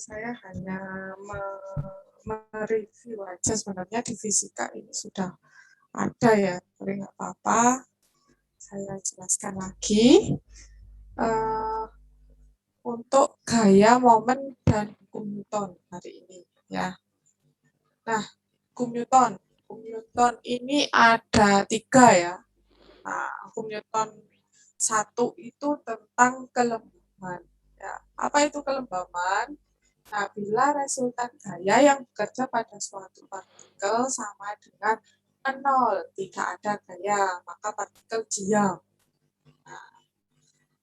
saya hanya mereview aja, sebenarnya di fisika ini sudah ada ya, tapi nggak apa-apa, saya jelaskan lagi. Untuk gaya, momen, dan hukum Newton hari ini ya. Nah, hukum Newton ini ada 3 ya. Nah, hukum Newton 1 itu tentang kelembaban. Ya, apa itu kelembaban? Nah, bila resultan gaya yang bekerja pada suatu partikel sama dengan 0, tidak ada gaya, maka partikel diam. Nah,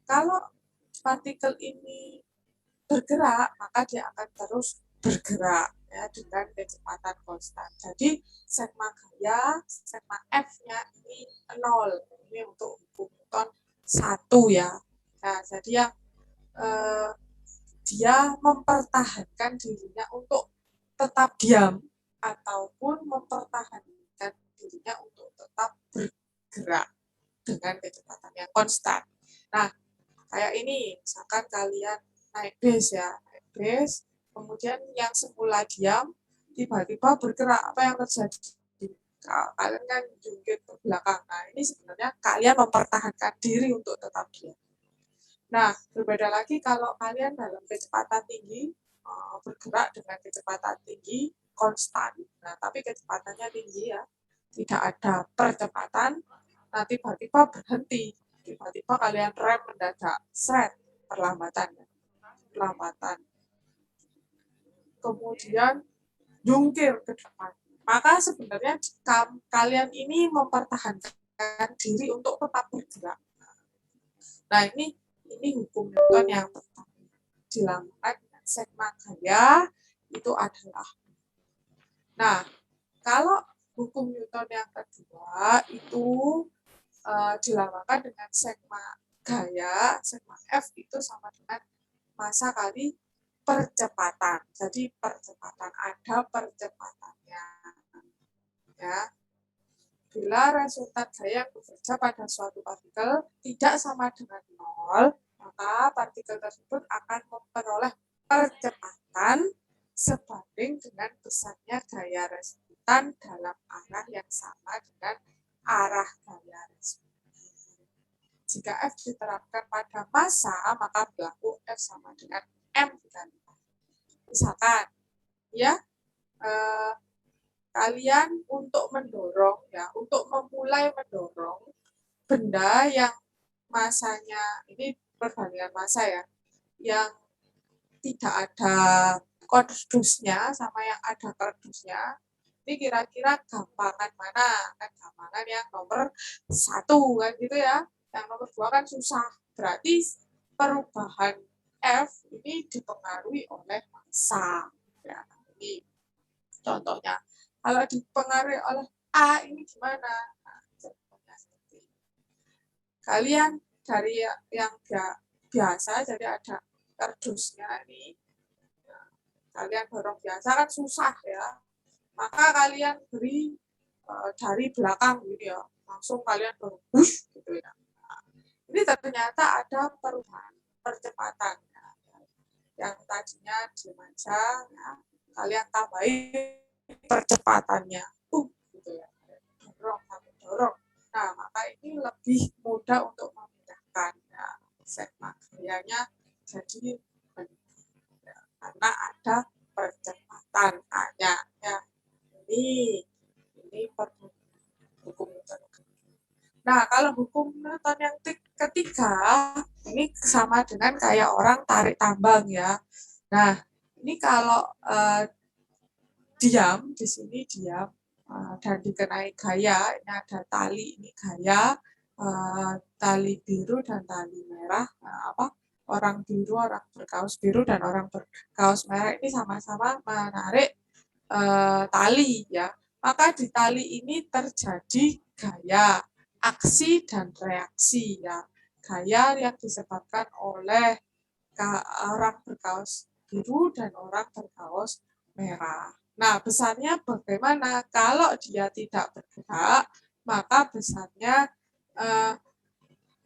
kalau partikel ini bergerak, maka dia akan terus bergerak ya dengan kecepatan konstan. Jadi sigma gaya, sigma F-nya ini 0. Ini untuk hukum Newton 1 ya. Nah, jadi yang dia mempertahankan dirinya untuk tetap diam ataupun mempertahankan dirinya untuk tetap bergerak dengan kecepatan yang konstan. Nah, kayak ini, misalkan kalian naik bis ya, kemudian yang semula diam, tiba-tiba bergerak, apa yang terjadi? Kalian kan jungkir ke belakang. Nah, ini sebenarnya kalian mempertahankan diri untuk tetap diam. Nah, berbeda lagi kalau kalian dalam kecepatan tinggi, bergerak dengan kecepatan tinggi, konstan. Nah, tapi kecepatannya tinggi ya, tidak ada percepatan, nah tiba-tiba berhenti. Tiba-tiba kalian rem mendadak, perlambatan. Kemudian jungkir ke depan. Maka sebenarnya kalian ini mempertahankan diri untuk tetap bergerak. Nah, ini hukum Newton yang pertama. Dilambangkan dengan sigma gaya itu adalah. Nah, kalau hukum Newton yang kedua itu dilambangkan dengan sigma gaya, sigma F itu sama dengan massa kali percepatan. Jadi percepatan, ada percepatannya. Ya. Bila resultan gaya yang bekerja pada suatu partikel tidak sama dengan 0, maka partikel tersebut akan memperoleh percepatan sebanding dengan besarnya gaya resultan dalam arah yang sama dengan arah gaya resultan. Jika F diterapkan pada massa, maka berlaku F sama dengan M dikali. Misalkan, ya, kalian untuk mendorong, ya, untuk memulai mendorong benda yang massanya, ini perbandingan massa ya, yang tidak ada kardusnya sama yang ada kardusnya, ini kira-kira gampangan mana? Kan gampangan yang nomor 1 kan gitu ya. Yang nomor 2 kan susah. Berarti perubahan F ini dipengaruhi oleh massa. Ya, ini contohnya. Kalau dipengaruhi oleh A ini gimana? Nah, contohnya seperti ini. Kalian dari yang biasa, jadi ada kardusnya ini. Nah, kalian dorong biasa kan susah ya. Maka kalian beri dari belakang gitu ya, langsung kalian berbush gitu ya. Nah, ini ternyata ada perubahan percepatan ya. Yang tadinya dimanja, ya, kalian tambahin percepatannya, gitu ya, dorong. Nah, maka ini lebih mudah untuk memindahkan ya, sigma gayanya jadi ya, karena ada percepatan hanya ya. Ini hukum Newton. Nah, kalau hukum Newton yang ketiga, ini sama dengan kayak orang tarik tambang ya. Nah, ini kalau diam, di sini diam, dan dikenai gaya, ini ada tali, ini gaya, tali biru dan tali merah, orang biru, orang berkaus biru dan orang berkaus merah ini sama-sama menarik tali ya. Maka di tali ini terjadi gaya, aksi dan reaksi ya. Gaya yang disebabkan oleh orang berkaus biru dan orang berkaus merah. Nah, besarnya bagaimana? Kalau dia tidak bergerak, maka besarnya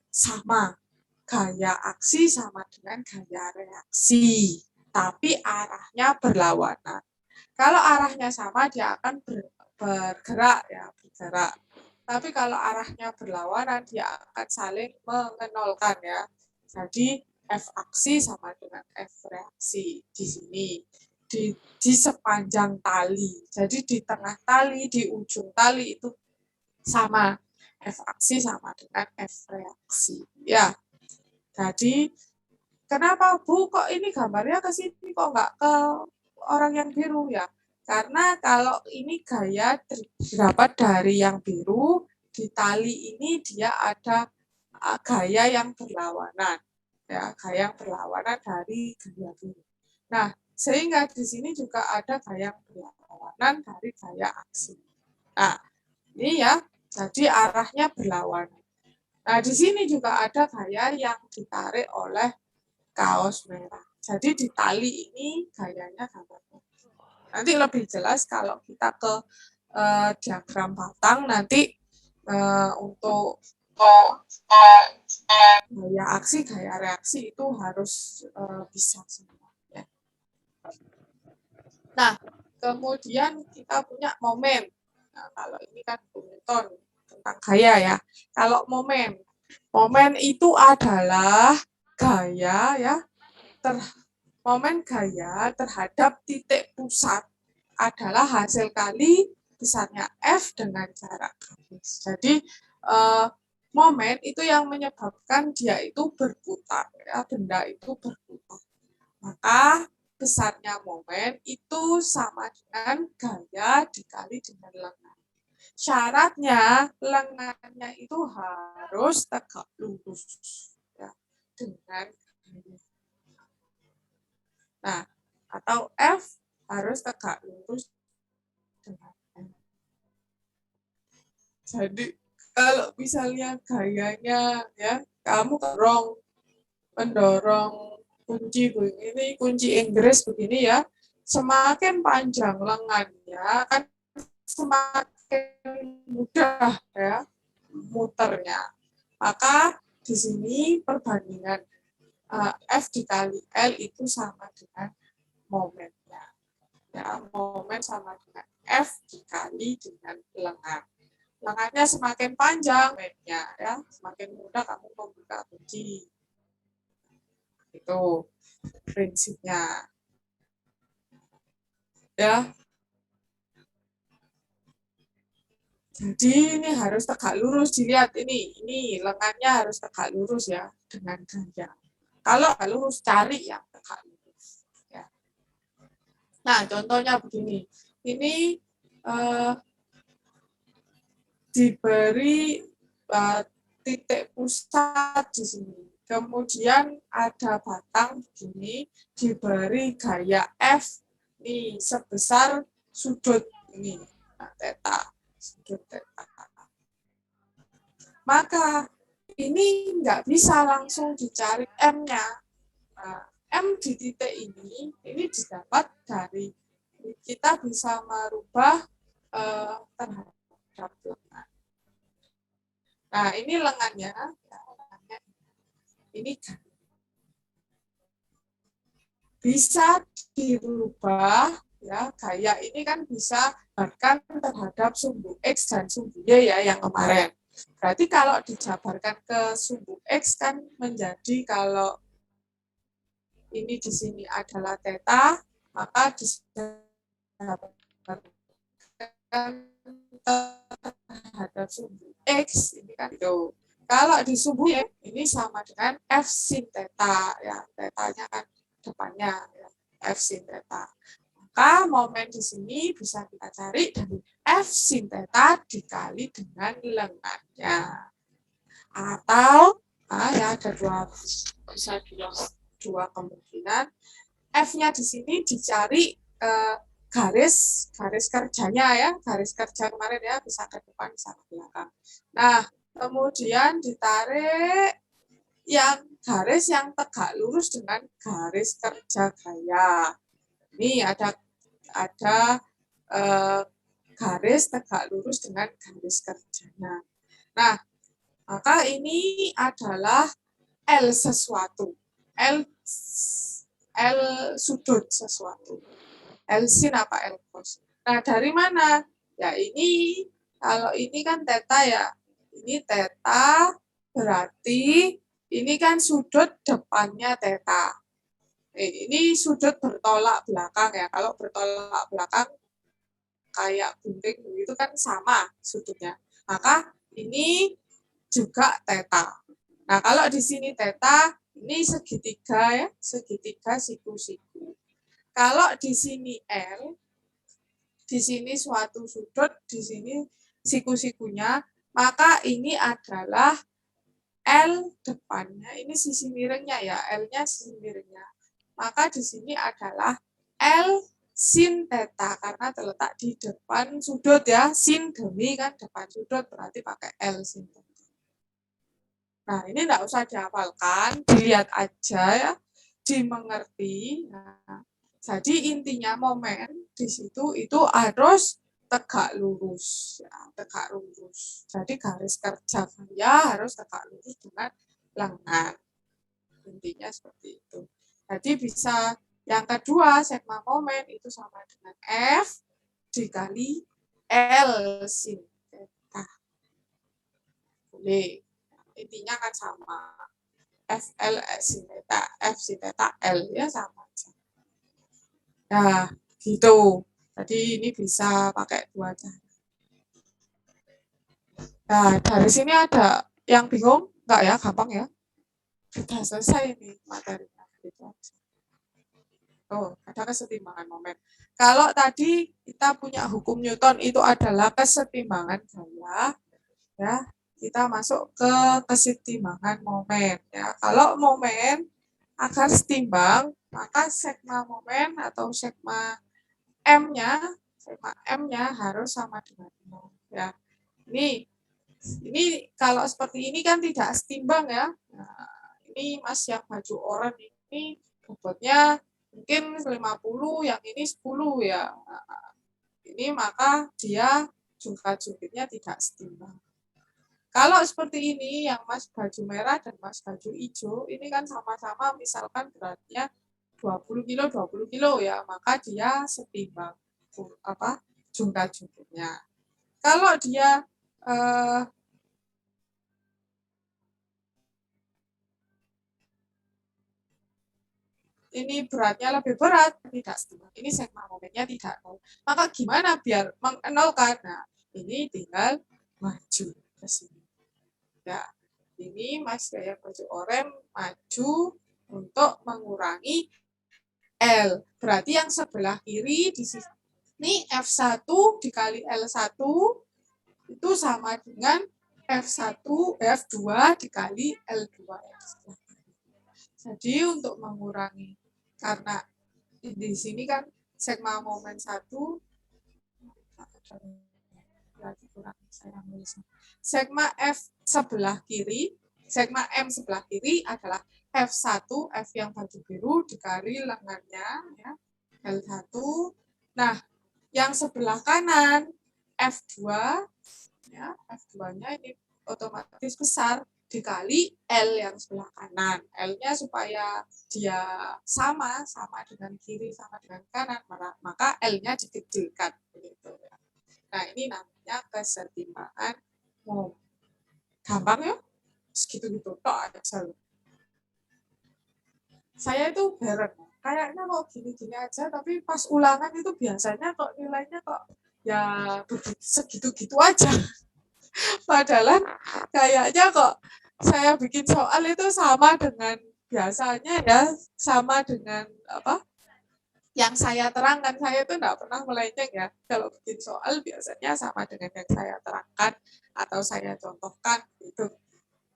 sama. gaya aksi sama dengan gaya reaksi, tapi arahnya berlawanan. Kalau arahnya sama, dia akan bergerak ya, bergerak. Tapi kalau arahnya berlawanan, dia akan saling mengenolkan ya. Jadi F aksi sama dengan F reaksi di sini. Di sepanjang tali. Jadi di tengah tali, di ujung tali itu sama. F aksi sama dengan F reaksi. Ya, jadi kenapa Bu kok ini gambarnya ke sini kok nggak ke orang yang biru ya? Karena kalau ini gaya dapat dari yang biru, di tali ini dia ada gaya yang berlawanan. Ya, gaya yang berlawanan dari gaya biru. Nah, sehingga di sini juga ada gaya yang berlawanan dari gaya aksi. Nah, ini ya, jadi arahnya berlawanan. Nah, di sini juga ada gaya yang ditarik oleh kaos merah. Jadi di tali ini gayanya gambarnya. Nanti lebih jelas kalau kita ke diagram batang nanti untuk gaya aksi, gaya reaksi itu harus bisa semua. Ya. Nah, kemudian kita punya momen. Nah, kalau ini kan Newton tentang gaya ya. Kalau momen itu adalah gaya ya, momen gaya terhadap titik pusat adalah hasil kali besarnya F dengan jarak garis. Jadi momen itu yang menyebabkan dia itu berputar ya, benda itu berputar. Maka besarnya momen itu sama dengan gaya dikali dengan lengan. Syaratnya lengannya itu harus tegak lurus ya, dengan nah, atau F harus tegak lurus dengan M. Jadi kalau misalnya gayanya ya, kamu mendorong kunci begini, kunci Inggris begini ya, semakin panjang lengannya kan semakin mudah ya muternya. Maka di sini perbandingan F dikali L itu sama dengan momennya. Ya, momen sama dengan F dikali dengan lengan. Lengannya semakin panjang, momennya ya, semakin mudah kamu membuka kunci. Itu prinsipnya. Ya. Jadi ini harus tegak lurus, dilihat ini lengannya harus tegak lurus ya dengan gaya. Kalau lurus cari yang tegak lurus. Ya. Nah, contohnya begini. Ini diberi titik pusat di sini. Kemudian ada batang begini, diberi gaya F ini sebesar sudut ini, nah, theta, sudut theta. Maka ini nggak bisa langsung dicari M-nya. Nah, M di titik ini didapat dari kita bisa merubah terhadap lengan. Nah, ini lengannya. Ini bisa dirubah ya, gaya ini kan bisa bahkan terhadap sumbu X dan sumbu Y ya yang kemarin. Berarti kalau dijabarkan ke sumbu X kan menjadi kalau ini di sini adalah theta, maka dijabarkan terhadap sumbu X ini kan itu. Kalau di sumbu Y ini sama dengan F sin theta ya, tetanya kan depannya ya, F sin theta. Maka momen di sini bisa kita cari dari F sin theta dikali dengan lengannya. Atau ya ada dua kemungkinan. F-nya di sini dicari garis kerjanya ya, garis kerja kemarin ya, bisa ke depan bisa ke belakang. Nah, kemudian ditarik yang garis yang tegak lurus dengan garis kerja gaya. Ini ada garis tegak lurus dengan garis kerjanya. Nah, maka ini adalah L sesuatu. L sudut sesuatu. L sin apa L cos. Nah, dari mana? Ya ini, kalau ini kan theta ya. Ini theta berarti ini kan sudut depannya theta. Ini sudut bertolak belakang ya. Kalau bertolak belakang kayak gunting itu kan sama sudutnya. Maka ini juga theta. Nah, kalau di sini theta, ini segitiga ya, segitiga siku-siku. Kalau di sini L, di sini suatu sudut, di sini siku-sikunya, maka ini adalah L depannya, ini sisi miringnya ya, L-nya sisi miringnya. Maka di sini adalah L sin theta karena terletak di depan sudut ya, sin demi kan depan sudut berarti pakai L sin theta. Nah, ini enggak usah dihafalkan, dilihat aja ya, dimengerti. Nah, jadi intinya momen di situ itu harus tegak lurus, ya, tegak lurus. Jadi garis kerja ya harus tegak lurus dengan lengan. Intinya seperti itu. Jadi bisa yang kedua segma momen itu sama dengan F dikali L sin theta. Boleh. Intinya kan sama. F L sin theta, F sin theta L ya sama aja. Nah, gitu. Jadi ini bisa pakai dua cara. Nah, dari sini ada yang bingung? Enggak ya, gampang ya. Sudah selesai ini materinya. Gitu aja. Oh, ada kesetimbangan momen. Kalau tadi kita punya hukum Newton itu adalah kesetimbangan gaya, ya kita masuk ke kesetimbangan momen. Ya, kalau momen agar setimbang, maka segma momen atau segma M-nya harus sama dengan 0. Ya, ini kalau seperti ini kan tidak setimbang ya. Nah, ini Mas yang baju oranye ini bobotnya mungkin 50, yang ini 10 ya. Nah, ini maka dia jungkat-jungkitnya tidak setimbang. Kalau seperti ini, yang Mas baju merah dan Mas baju hijau, ini kan sama-sama misalkan beratnya 20 kilo, 20 kilo ya, maka dia setimbang jungkat-jungkitnya. Kalau dia ini beratnya lebih berat, tidak setimbang. Ini segma momennya tidak nol. Maka gimana biar mengenolkan? Nah, ini tinggal maju ke sini. Ya, ini Mas Gaya baju oranye maju untuk mengurangi L. Berarti yang sebelah kiri di sini F1 dikali L1 itu sama dengan F1, F2 dikali L2. Jadi untuk mengurangi, karena di sini kan segma momen 1, berarti kurang saya nulis. Segma F sebelah kiri, segma M sebelah kiri adalah F1, F yang baju biru dikali lengannya, ya, L1. Nah, yang sebelah kanan, F2, ya, F2-nya ini otomatis besar, dikali L yang sebelah kanan. L-nya supaya dia sama dengan kiri, sama dengan kanan, maka L-nya dikecilkan. Begitu, ya. Nah, ini namanya kesetimbangan momen. Gampang ya? Segitu-gitu tok aja. Saya itu bareng. Kayaknya kok gini-gini aja, tapi pas ulangan itu biasanya kok nilainya kok ya segitu-gitu aja. Padahal kayaknya kok saya bikin soal itu sama dengan biasanya ya, sama dengan apa yang saya terangkan. Saya itu enggak pernah melenceng ya. Kalau bikin soal biasanya sama dengan yang saya terangkan atau saya contohkan gitu.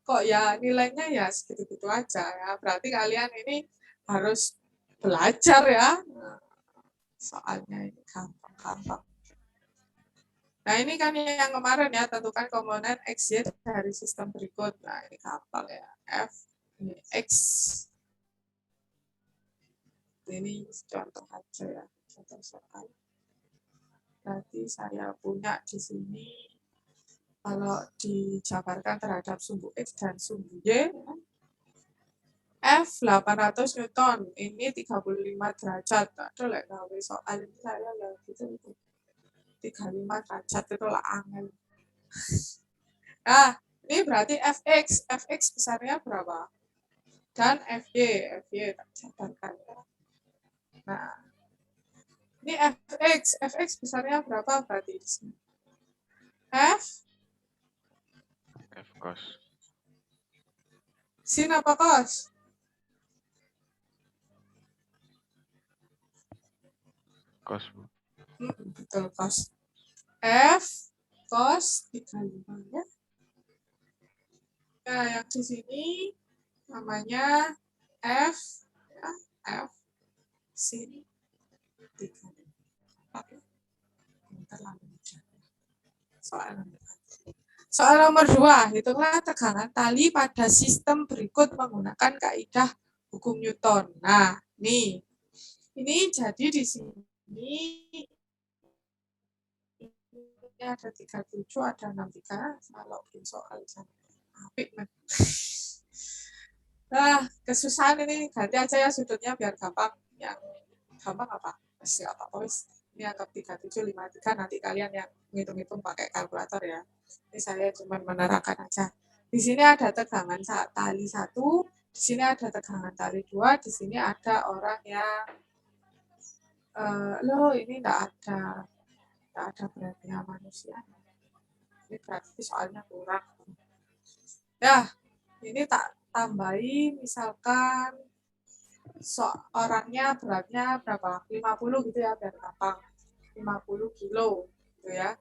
Kok ya nilainya ya segitu-gitu aja ya. Berarti kalian ini harus belajar ya. Soalnya ini gampang-gampang. Nah, ini kan yang kemarin ya, tentukan komponen X, Y dari sistem berikut. Nah, ini gampang ya. F, ini X. Ini contoh aja ya, contoh soal. Berarti saya punya di sini, kalau dijabarkan terhadap sumbu X dan sumbu Y, F 800 Newton, ini 35 derajat. Aduh, lek gawe soal ini saya gitu. 35 derajat itu lah angin. Nah, ini berarti Fx besarnya berapa? Dan Fy tak catatkan ya. Nah, ini Fx besarnya berapa berarti di sini? F cos. sin apa cos? Cos. Betul, cos. F cos 35 ya. Nah, yang di sini namanya F ya, F sin 35. Oke. Soal nomor 2, hitunglah tegangan tali pada sistem berikut menggunakan kaidah hukum Newton. Nah, nih. Ini jadi di sini ini ada 37, ada 63. Kalau soal apik. Nah, kesusahan ini ganti aja ya sudutnya biar gampang. Yang gampang apa? Siapa wis. Ini anggap 3753, nanti kalian yang ngitung-ngitung pakai kalkulator ya. Ini saya cuma menerangkan aja. Di sini ada tegangan tali 1, di sini ada tegangan tali 2, di sini ada orang yang loh ini enggak ada beratnya manusia. Ini berarti soalnya kurang. Ya, ini tak tambahi misalkan orangnya beratnya berapa? 50 gitu ya biar gampang. 50 kilo gitu ya.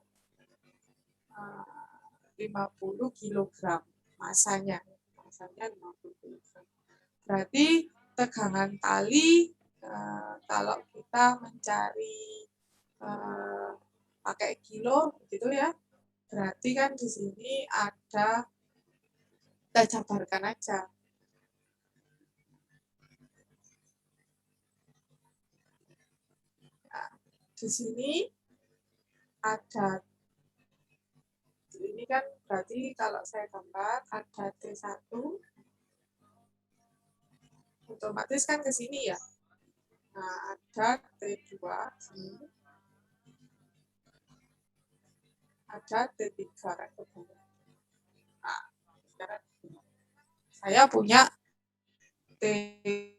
50 kilogram masanya. Masanya 50 kilogram. Berarti tegangan tali kalau kita mencari pakai kilo gitu ya. Berarti kan di sini ada, kita jabarkan aja. Nah, di sini ada, ini kan berarti kalau saya gambar ada T1, otomatis kan ke sini ya. Nah, ada T2, ada T3. Nah, sekarang saya punya T3,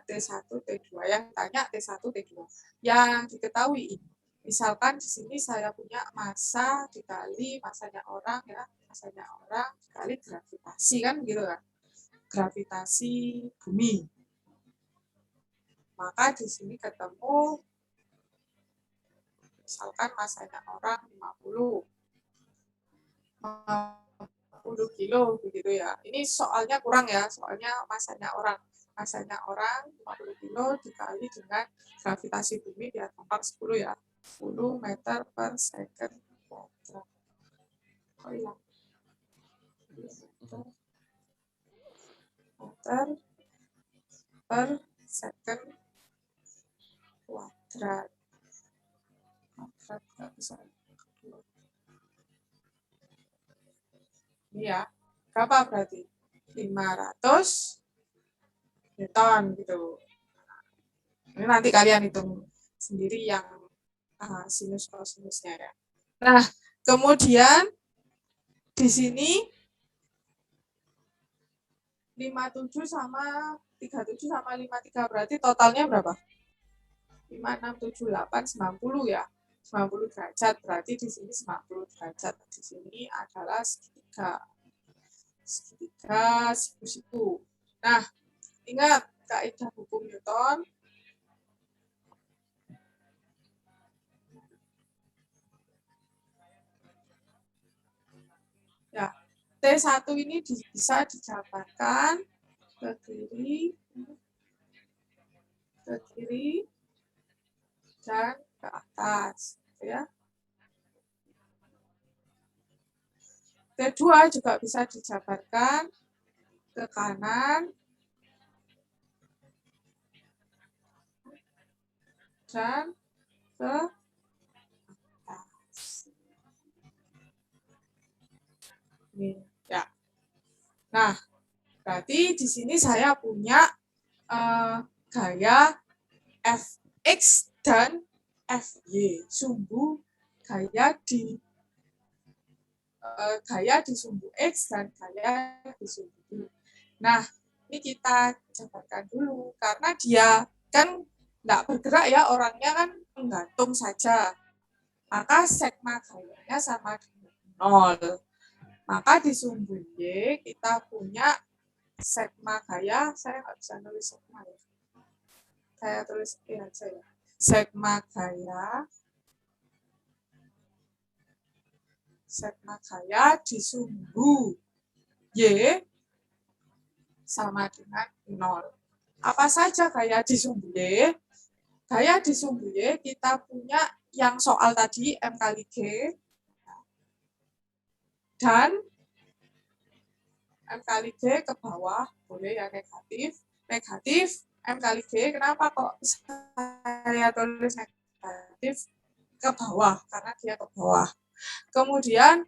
T1, T2. Yang tanya T1, T2. Yang diketahui, misalkan di sini saya punya massa dikali masanya orang ya, masanya orang dikali gravitasi kan gitu kan. Gravitasi bumi. Maka di sini ketemu misalkan masanya orang 50 kilo begitu ya. Ini soalnya kurang ya, soalnya masanya orang 50 kilo dikali dengan gravitasi bumi biar gampang 10 ya. 10 meter per second kuadrat. Oh iya. Meter per second kuadrat. Kuadrat nggak bisa. Ini ya. Berapa berarti? 500 Newton gitu. Ini nanti kalian hitung sendiri yang sinus kosinusnya ya. Nah, kemudian di sini 57 sama 37 sama 53 berarti totalnya berapa? 5, 6, 7, 8, 90 ya. 90 derajat berarti di sini 90 derajat. Di sini adalah segitiga. Segitiga siku-siku. Nah, ingat kaidah hukum Newton. Ya, T1 ini bisa dijabarkan ke kiri, dan ke atas, ya. T2 juga bisa dijabarkan ke kanan dan ke atas. Ini, ya. Nah, Berarti di sini saya punya gaya Fx dan Fy, sumbu gaya di sumbu X dan gaya di sumbu Y. Nah, ini kita jabarkan dulu, karena dia kan nggak bergerak ya, orangnya kan menggantung saja. Maka sigma gayanya sama dengan 0. Maka di sumbu Y kita punya sigma gaya, saya nggak bisa nulis sigma ya. Saya tulis E aja ya. Sigma gaya di sumbu Y sama dengan 0. Apa saja gaya di sumbu Y? Gaya di sumbu Y kita punya yang soal tadi M kali G dan M kali G ke bawah, boleh ya negatif. Negatif M kali G, kenapa kok saya tulis negatif ke bawah? Karena dia ke bawah. Kemudian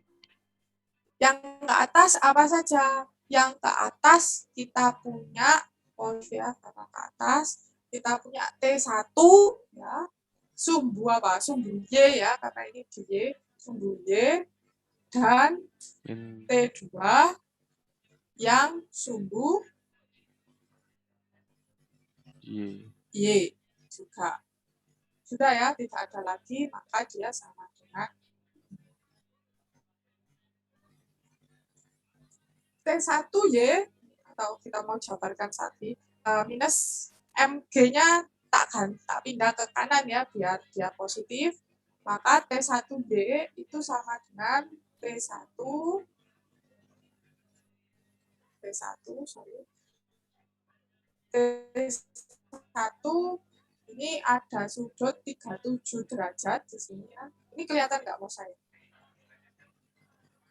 yang ke atas apa saja? Yang ke atas kita punya, ya, karena ke atas kita punya T1 ya. Sumbu apa? Sumbu Y ya, karena ini Y, sumbu Y dan T2 yang sumbu Y juga. Sudah ya, tidak ada lagi, maka dia sama dengan T1Y, atau kita mau jabarkan tadi, minus MG-nya tak pindah ke kanan ya, biar dia positif. Maka T1Y itu sama dengan T1 ini ada sudut 37 derajat di sini ya. Ini kelihatan nggak mau saya?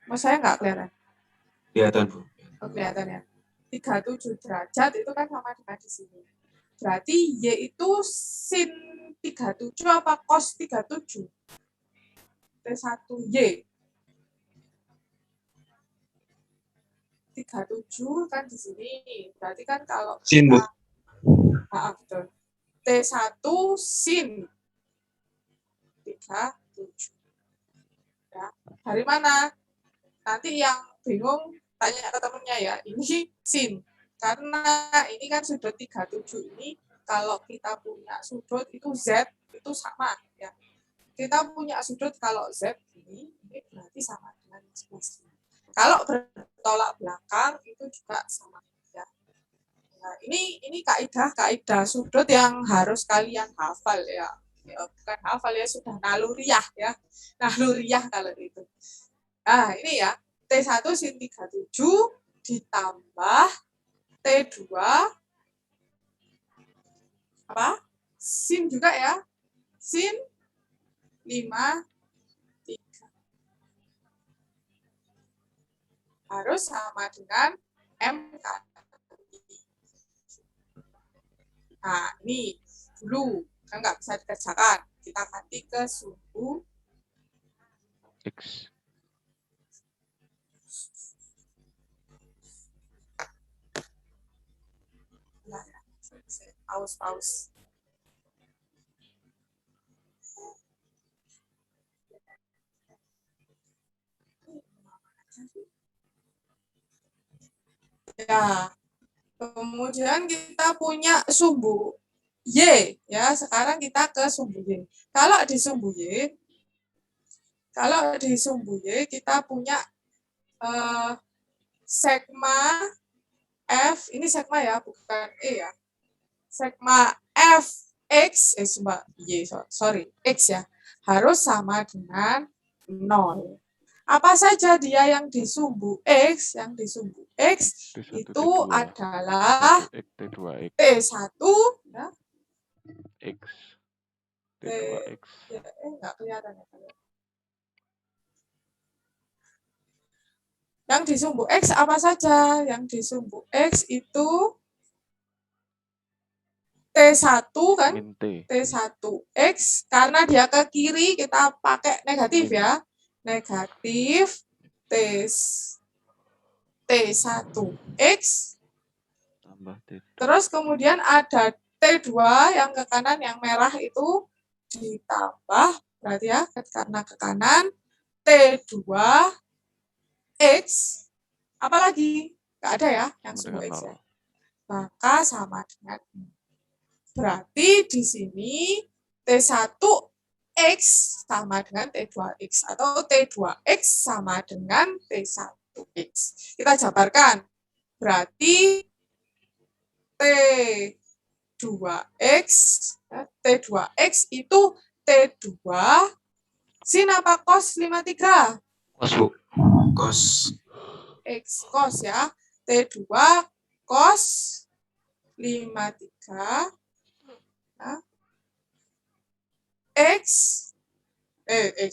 Mau saya nggak kelihatan? Kelihatan, Bu. Oh, kelihatan ya. 37 derajat itu kan sama dengan di sini. Berarti Y itu sin 37 apa cos 37? T1Y. 37 kan di sini. Berarti kan kalau sin, Bu. Betul. T1 sin 37. Ya. Dari mana? Nanti yang bingung tanya ke temennya ya, ini sin. Karena ini kan sudut 37 ini, kalau kita punya sudut itu Z, itu sama. Ya. Kita punya sudut kalau Z ini berarti sama dengan plus. Kalau bertolak belakang itu juga sama. Ya. Nah, ini kaidah sudut yang harus kalian hafal ya. Ya, bukan hafal ya, sudah naluriah ya. Naluriah kalau itu. Nah, ini ya. T1 sin 37 ditambah T2 apa? Sin juga ya. Sin 53. Harus sama dengan M kali. Nah, ini dulu kan nggak bisa dikerjakan. Kita ganti ke sumbu X. Paus. Ya, kemudian kita punya sumbu Y, ya. Sekarang kita ke sumbu Y. Kalau di sumbu Y kita punya sigma F, ini sigma ya, bukan E ya. Sigma Fx, X ya, harus sama dengan 0. Apa saja dia yang di sumbu X? Yang di sumbu X T1, itu T2, adalah T2X, T1 ya. X, T2X. Ya, enggak kelihatan ya. Yang di sumbu X apa saja? Yang di sumbu X itu T1 kan? T1X, karena dia ke kiri kita pakai negatif ya. Negatif T1X tambah T2. Terus kemudian ada T2 yang ke kanan, yang merah itu ditambah, berarti ya, karena ke kanan, T2X, apalagi? Nggak ada ya, yang Sama suhu dengan X ya. 0. Maka sama dengan ini. Berarti di sini T1X sama dengan T2X, atau T2X sama dengan T1X. Kita jabarkan. Berarti T2X, T2X itu T2 sin apa cos 53? Cos, Bu. Cos. X cos ya. T2 cos 53 ya. X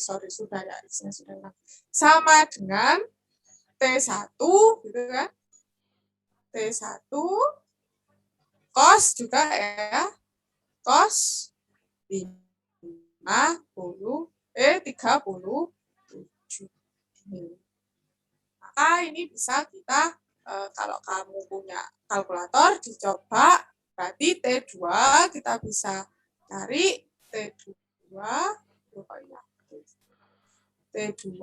sorry, sudah ya, X-nya sudah hilang. Sama dengan T1 gitu kan. T1 cos juga ya. Cos 37. Maka ini bisa kita, kalau kamu punya kalkulator, dicoba. Berarti T2 kita bisa cari T2 T2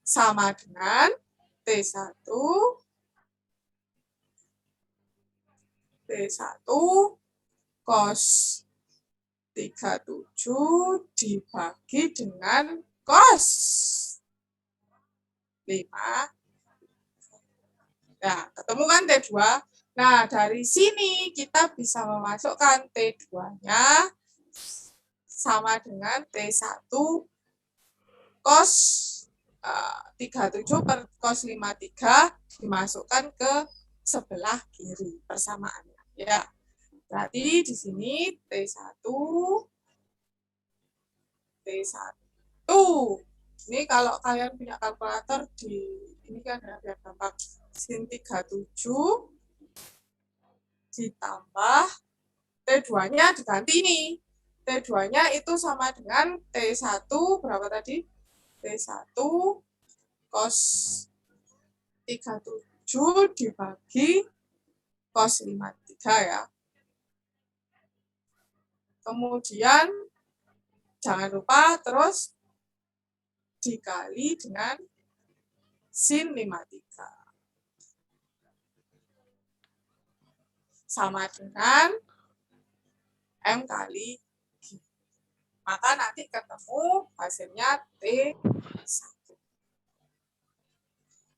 sama dengan T1 cos 37 dibagi dengan cos 5. Nah, ketemu kan T2? Nah, dari sini kita bisa memasukkan T2-nya sama dengan T1 cos 37 per cos 53 dimasukkan ke sebelah kiri persamaannya. Ya, berarti di sini T1 ini kalau kalian punya kalkulator di ini kan ya, biar gampang, sin 37 ditambah T2-nya diganti ini. T2-nya itu sama dengan T1 berapa tadi? T1 cos 37 dibagi cos 53 ya. Kemudian jangan lupa terus dikali dengan sin 53. Sama dengan M kali G. Maka nanti ketemu hasilnya T1.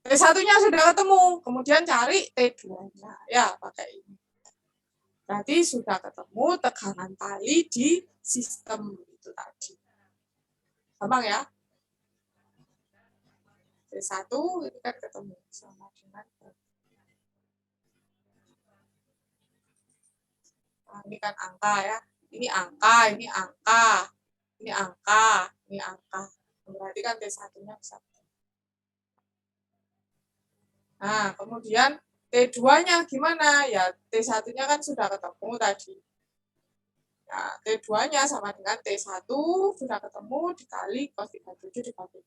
T1-nya sudah ketemu, kemudian cari T2-nya. Ya, pakai ini. Berarti sudah ketemu tekanan tali di sistem itu tadi. Gampang ya? T1 itu kan ketemu sama dengan ini kan angka ya. Ini angka, ini angka, ini angka, ini angka. Berarti kan T1-nya bisa. Nah, kemudian T2-nya gimana? Ya, T1-nya kan sudah ketemu tadi. Nah, T2-nya sama dengan T1 sudah ketemu dikali cos 37 dibagi.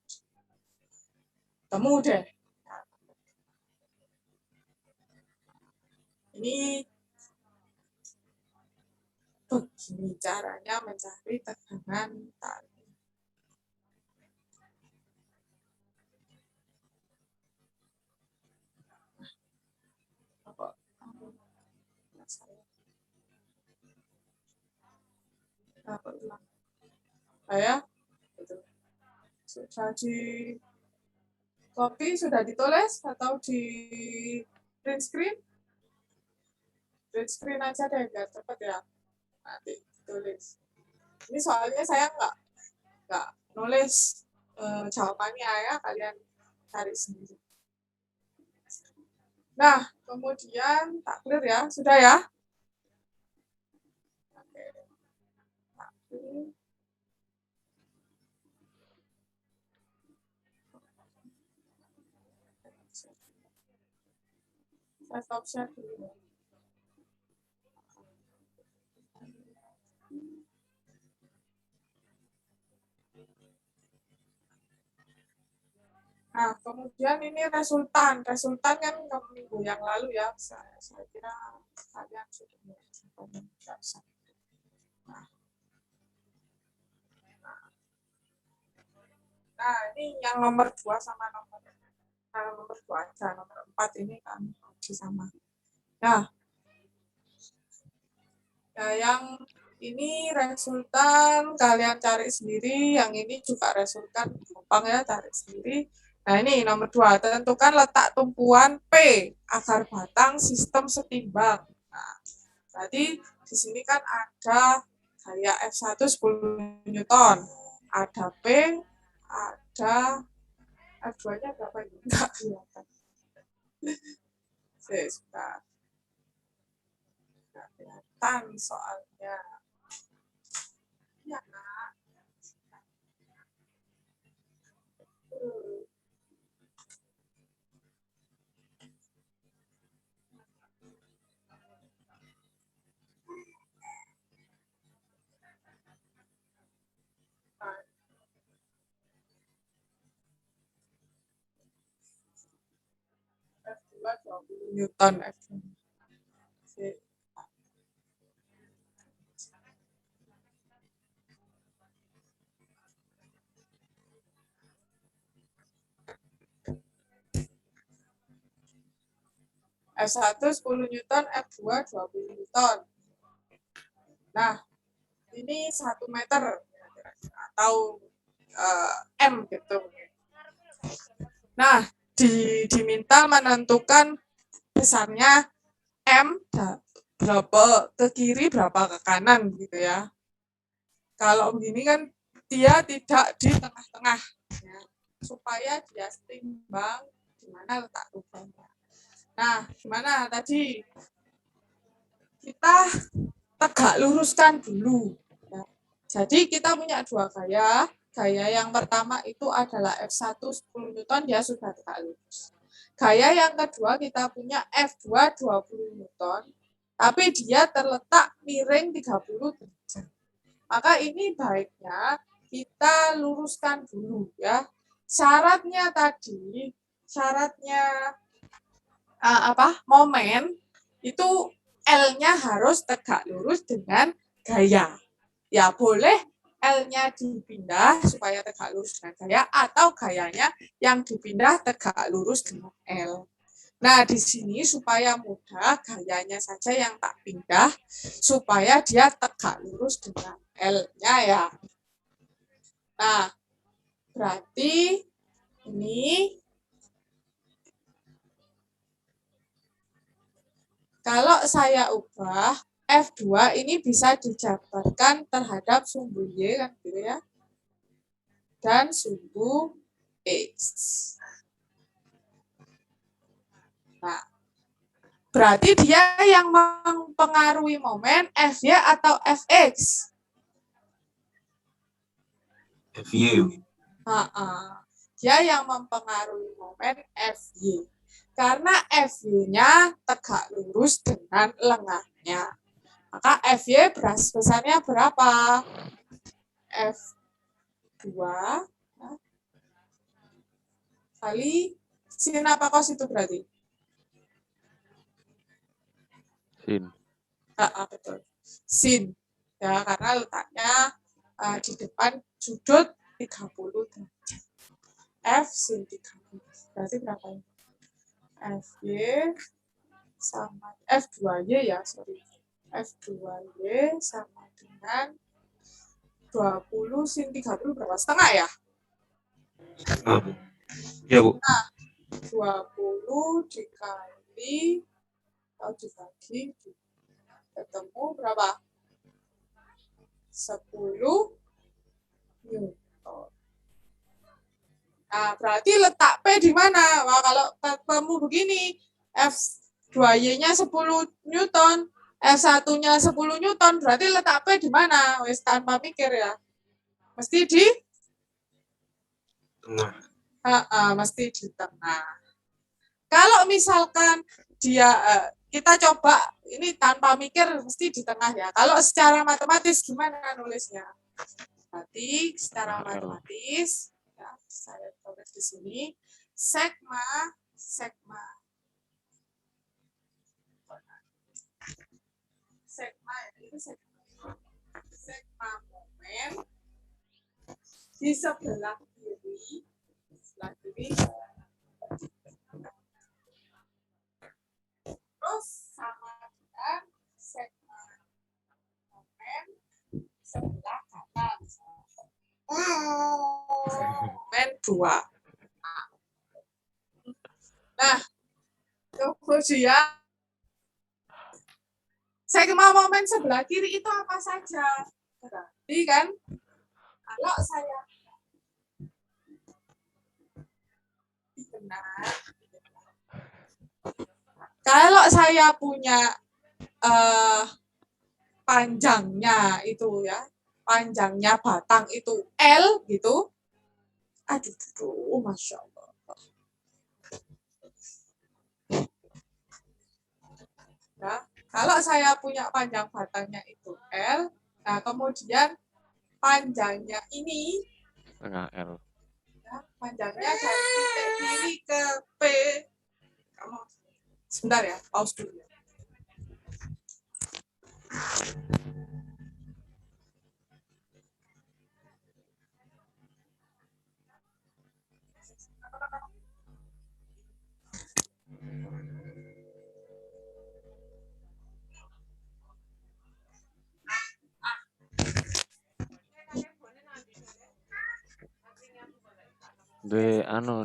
Ketemu deh. Nah, ini begini caranya mencari tekanan tali. Ya, itu sudah di copy, sudah ditulis atau di print screen? Print screen aja deh biar cepat ya. Nanti tulis. Ini soalnya saya nggak nulis jawabannya ya, kalian cari sendiri. Nah, kemudian tak clear ya, sudah ya? Oke. Saya stop share dulu. Nah, kemudian ini resultan. Resultan kan minggu yang lalu ya, saya kira kalian sudah mengerjakan. Nah, ini yang nomor 2 sama nomor 2 aja, nomor 4 ini kan sama. Nah, yang ini resultan kalian cari sendiri, yang ini juga resultan gampang ya cari sendiri. Nah, ini nomor 2, tentukan letak tumpuan P akar batang sistem setimbang. Nah, tadi di sini kan ada gaya F1 10 Newton, ada P, ada F2-nya berapa ini? Enggak kelihatan. Sebentar. Enggak kelihatan soalnya. Ya, F2 20 Newton F2. F1 10 Newton, F2 20 Newton. Nah, ini 1 meter atau M gitu. Nah, diminta menentukan besarnya M berapa ke kiri, berapa ke kanan gitu ya. Kalau begini kan dia tidak di tengah-tengah ya, supaya dia seimbang di mana letak lubangnya. Nah, gimana tadi kita tegak luruskan dulu. Ya. Jadi kita punya 2 gaya. Gaya yang pertama itu adalah F1 10 Newton, dia sudah tegak lurus. Gaya yang kedua kita punya F2 20 Newton, tapi dia terletak miring 30 derajat. Maka ini baiknya kita luruskan dulu ya. Syaratnya tadi, momen itu L-nya harus tegak lurus dengan gaya. Ya boleh L-nya dipindah supaya tegak lurus dengan gaya, atau gayanya yang dipindah tegak lurus dengan L. Nah, di sini supaya mudah, gayanya saja yang tak pindah, supaya dia tegak lurus dengan L-nya ya. Nah, berarti ini kalau saya ubah, F2 ini bisa dijabarkan terhadap sumbu Y kan gitu ya. Dan sumbu X. Nah, berarti dia yang mempengaruhi momen FY atau Fx? FY. Dia yang mempengaruhi momen FY. Karena FY-nya tegak lurus dengan lengahnya. Maka FY besarnya berapa? F2 kali sin apa cos itu berarti? Sin. Betul. Sin. Ya, karena letaknya di depan sudut 30 derajat. F sin 30. Berarti berapa ini? FY sama F2Y ya, sorry. F2Y sama dengan 20 sin 30 berapa? Setengah ya? Ya, Bu. Nah, 20 dikali atau dibagi ketemu berapa? 10 Newton. Nah, berarti letak P di mana? Wah, kalau ketemu begini, F2Y-nya 10 Newton, F1-nya 10 Newton, berarti letak P di mana? Wes tanpa mikir ya. Mesti di Tengah. Mesti di tengah. Kalau misalkan dia kita coba ini tanpa mikir mesti di tengah ya. Kalau secara matematis gimana nulisnya? Berarti secara matematis ya, saya tulis di sini Sigma itu sigma momen di sebelah kiri terus sama dengan sigma momen sebelah kanan. Momen 2. Nah, kemudian sigma momen sebelah kiri itu apa saja? Berarti kan, kalau saya punya panjangnya itu ya, panjangnya batang itu L gitu. Aduh, Masya Allah. Nah, kalau saya punya panjang batangnya itu L, nah kemudian panjangnya ini, Tengah L. ya, panjangnya dari titik kiri ke P. Kamu, sebentar ya, pause dulu ya.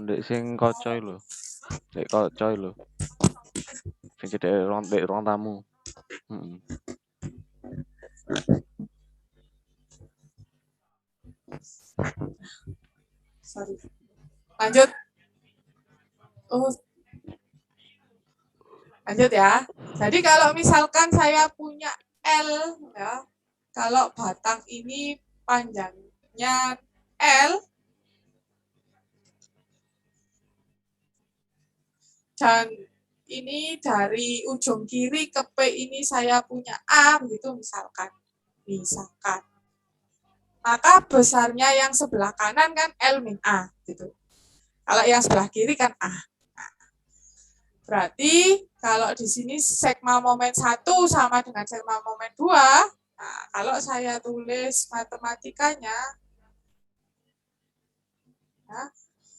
Ndek sing kocoi lho. Ndek kocoi lho. Sing cedek ruang tamu. Heeh. Sorry. Lanjut. Lanjut ya. Jadi kalau misalkan saya punya L ya, kalau batang ini panjangnya L dan ini dari ujung kiri ke P ini saya punya A gitu misalkan. Maka besarnya yang sebelah kanan kan L min A gitu. Kalau yang sebelah kiri kan A. Berarti kalau di sini sigma momen 1 sama dengan sigma momen 2. Nah, kalau saya tulis matematikanya, ya,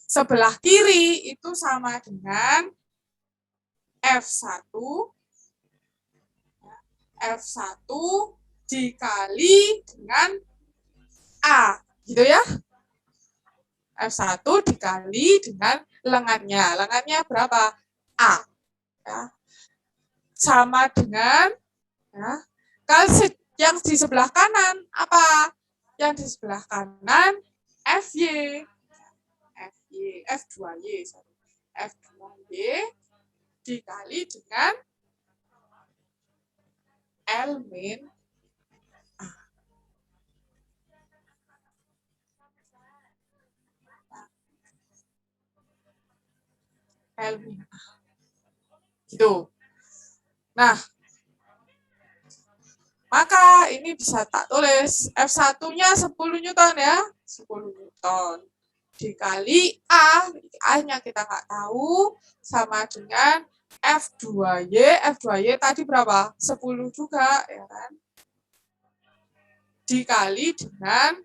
sebelah kiri itu sama dengan F1 dikali dengan A, gitu ya. F1 dikali dengan lengannya. Lengannya berapa? A. Ya. Sama dengan, ya, kalau yang di sebelah kanan apa? Yang di sebelah kanan F2Y dikali dengan L min A. L min A. Gitu. Nah, maka ini bisa tak tulis F1-nya 10 Newton ya. 10 Newton. Dikali A-nya kita nggak tahu, sama dengan F2Y tadi berapa? 10 juga, ya kan? Dikali dengan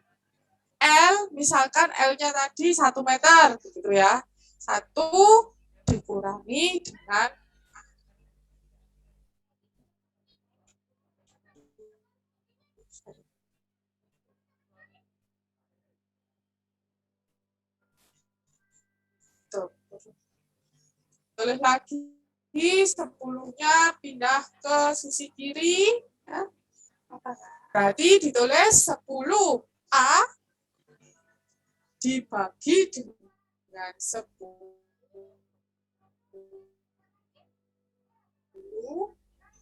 L, misalkan L-nya tadi 1 meter, gitu ya. 1 dikurangi dengan tulis lagi 10-nya pindah ke sisi kiri, ya. Berarti ditulis 10 A dibagi dengan 10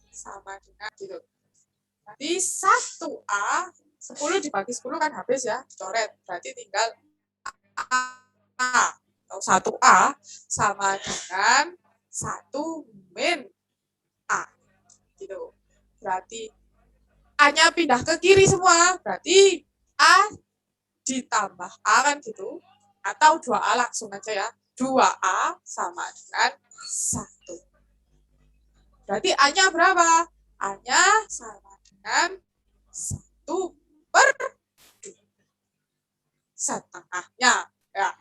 sama dengan gitu. Jadi 1A 10 dibagi 10 kan habis ya, coret. Berarti tinggal A atau 1A sama dengan 1 min A. Gitu. Berarti A-nya pindah ke kiri semua. Berarti A ditambah A kan gitu. Atau 2A langsung aja ya. 2A sama dengan 1. Berarti A-nya berapa? A-nya sama dengan 1 per 2. Setengahnya. Ya.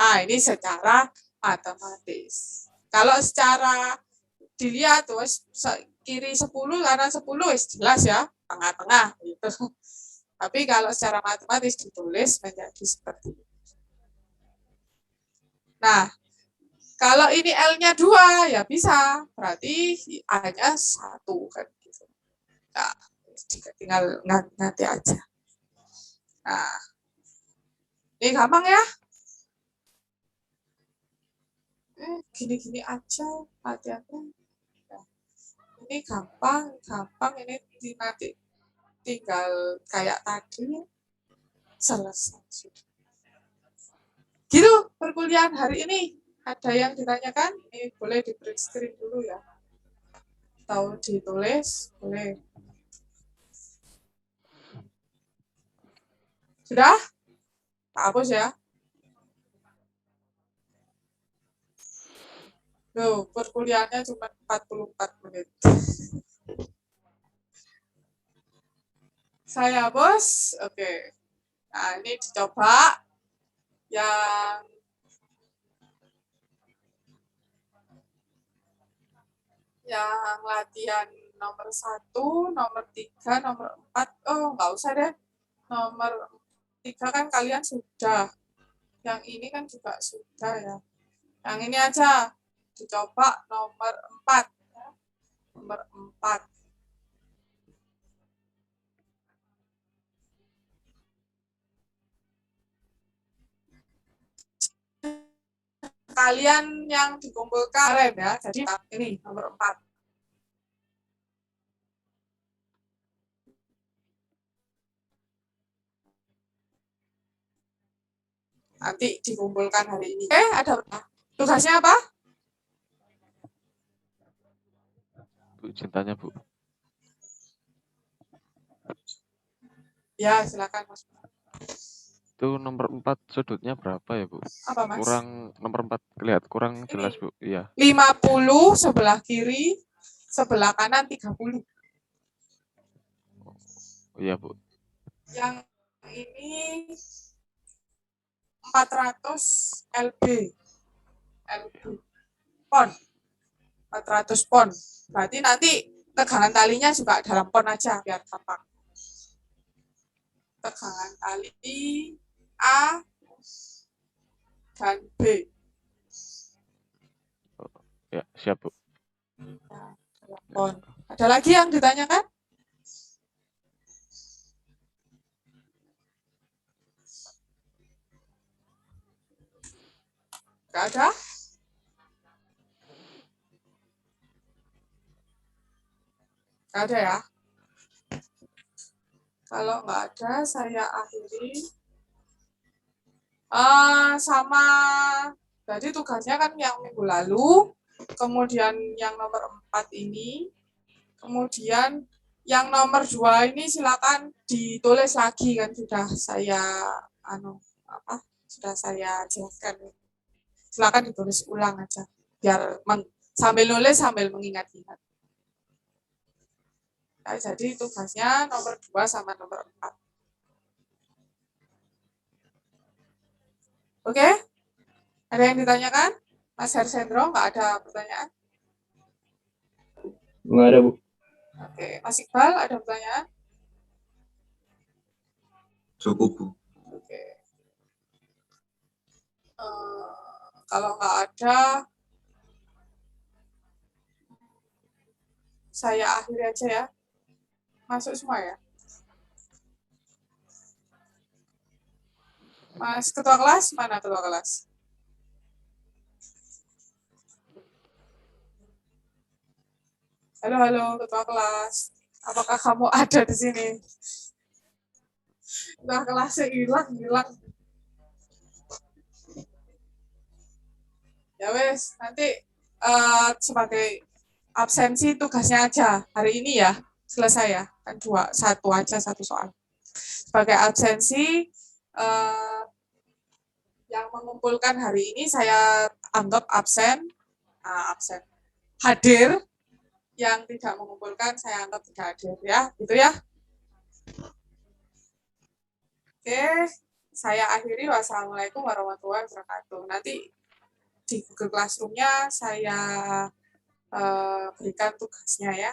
Nah, ini secara matematis. Kalau secara dilihat tuh kiri 10 kanan 10 jelas ya, tengah-tengah gitu. Tapi kalau secara matematis ditulis menjadi seperti ini. Nah, kalau ini L-nya 2 ya bisa, berarti A-nya 1 kan gitu. Nah, tinggal nanti aja. Nah, ini gampang ya. Gini-gini aja latihannya. Nah, ini gampang ini nanti tinggal kayak tadi selesai sudah. Gitu perkuliahan hari ini. Ada yang ditanyakan? Ini boleh di print screen dulu ya. Atau ditulis, boleh. Sudah? Tak hapus ya. Loh, perkuliahannya cuma 44 menit. Saya hapus. Oke. Nah, ini dicoba. Yang latihan nomor 1, nomor 3, nomor 4. Oh, nggak usah deh. Nomor 3 kan kalian sudah. Yang ini kan juga sudah ya. Yang ini aja. Dicoba nomor 4. Nomor 4. Kalian yang dikumpulkan kemarin ya. Jadi ini nomor 4. Nanti dikumpulkan hari ini. Ada tugasnya apa? Bu, cintanya Bu. Ya, silakan Mas. Itu nomor 4 sudutnya berapa ya Bu? Apa Mas? Kurang nomor 4 kelihatan kurang jelas Bu. Iya. 50 sebelah kiri, sebelah kanan 30. Iya Bu. Yang ini 400 LB. Pon. 400 pon. Berarti nanti tegangan talinya juga dalam pon aja biar gampang. Tegangan tali A dan B. Ya, siap Bu. Nah, dalam pon. Ada lagi yang ditanyakan? Nggak ada? Nggak ada ya? Kalau nggak ada, saya akhiri. Sama, jadi tugasnya kan yang minggu lalu, kemudian yang nomor 4 ini, kemudian yang nomor 2 ini silakan ditulis lagi kan sudah saya sudah saya jelaskan. Silakan ditulis ulang aja biar sambil nulis sambil mengingat-ingat. Nah, jadi tugasnya nomor 2 sama nomor 4. Oke? Ada yang ditanyakan? Mas Hersendro, nggak ada pertanyaan? Nggak ada, Bu. Oke, Mas Iqbal, ada pertanyaan? Cukup, Bu. Oke. Kalau nggak ada, saya akhiri aja ya. Masuk semua ya? Mas Ketua Kelas, mana Ketua Kelas? Halo, Ketua Kelas. Apakah kamu ada di sini? Ketua Kelasnya hilang. Ya wes, nanti sebagai absensi tugasnya aja hari ini ya, selesai ya, kan satu aja satu soal. Sebagai absensi Yang mengumpulkan hari ini saya anggap absen. Absen. Hadir. Yang tidak mengumpulkan saya anggap tidak hadir ya. Gitu ya. Oke, saya akhiri. Wassalamualaikum warahmatullahi wabarakatuh. Nanti di Google Classroom-nya saya berikan tugasnya ya.